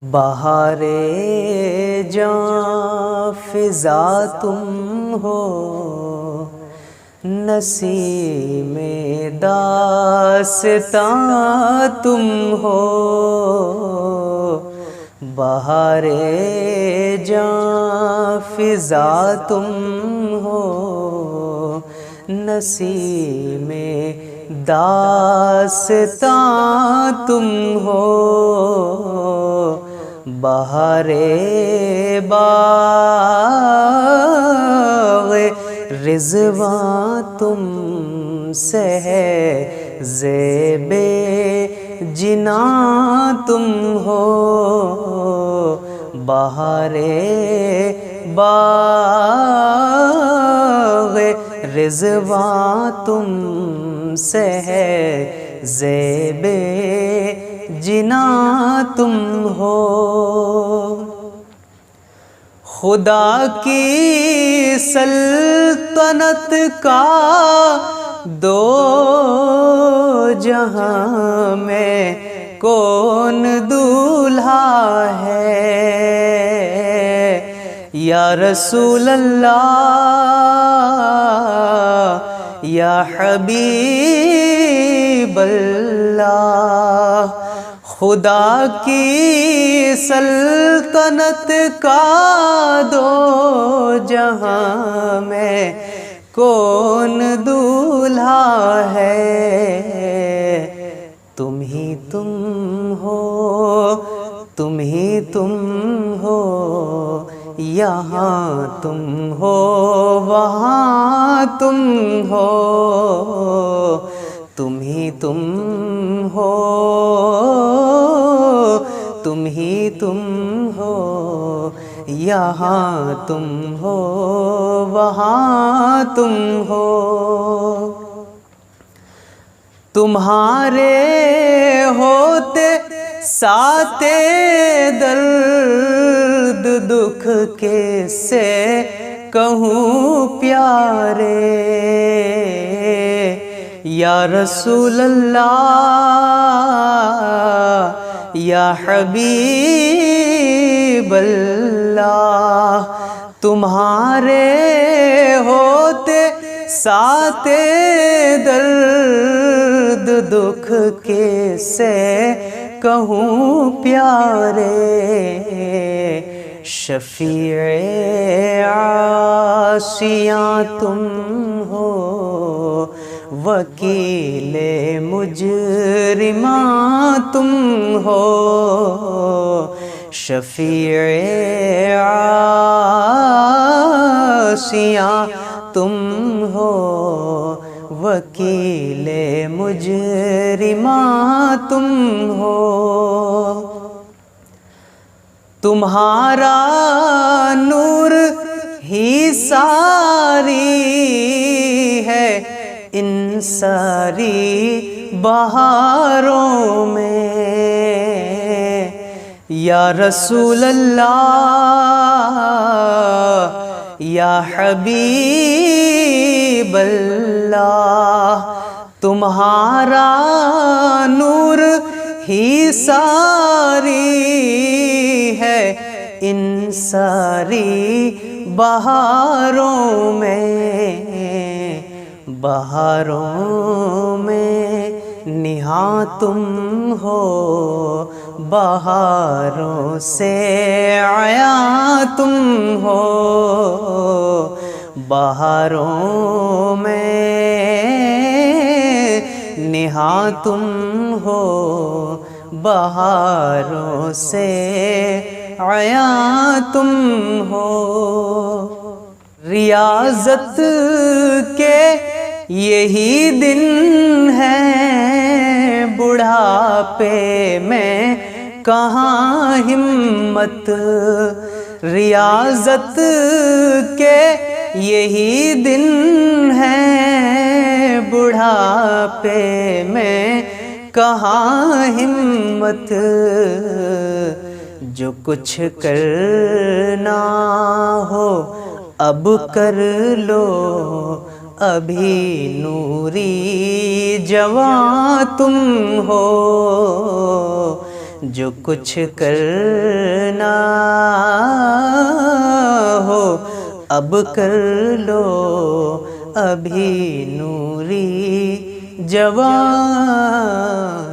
بہار جاں فضا تم ہو، نسیم داستاں تم ہو۔ بہار جاں فضا تم ہو، نسیم داستاں تم ہو۔ بہار باغ رضوان تم سے ہے، زیب جناں تم ہو۔ بہار باغ رضوان تم سے ہے، زیب جناں تم ہو۔ خدا کی سلطنت کا دو جہاں میں کون دولہا ہے؟ یا رسول اللہ، یا حبیب اللہ۔ خدا کی سلطنت کا دو جہاں میں کون دولہا ہے؟ تم ہی تم ہو، تم ہی تم ہو، یہاں تم ہو وہاں تم ہو۔ تم ہی تم ہو، تم ہی تم ہو، یہاں تم ہو وہاں تم ہو۔ تمہارے ہوتے ساتھ درد دکھ کیسے کہوں پیارے؟ یا رسول اللہ، یا حبیب اللہ۔ تمہارے ہوتے ساتھ درد دکھ کیسے کہوں پیارے؟ شفیع عاصیاں تم ہو، وکیل مجرماں تم ہو۔ شفیع عاصیاں تم ہو، وکیل مجرماں تم ہو۔ تمہارا نور ہی ساری ہے ان ساری بہاروں میں۔ یا رسول اللہ، یا حبیب اللہ۔ تمہارا نور ہی ساری ہے ان ساری بہاروں میں۔ بہاروں میں نہاں تم ہو، بہاروں سے عیاں تم ہو۔ بہاروں میں نہاں تم ہو، بہاروں سے عیاں تم ہو۔ ریاضت کے یہی دن ہیں، بڑھاپے میں کہاں ہمت؟ ریاضت کے یہی دن ہیں، بڑھاپے میں کہاں ہمت؟ جو کچھ کرنا ہو اب کر لو، ابھی نوری جوان تم ہو۔ جو کچھ کرنا ہو اب کر لو ابھی نوری جوان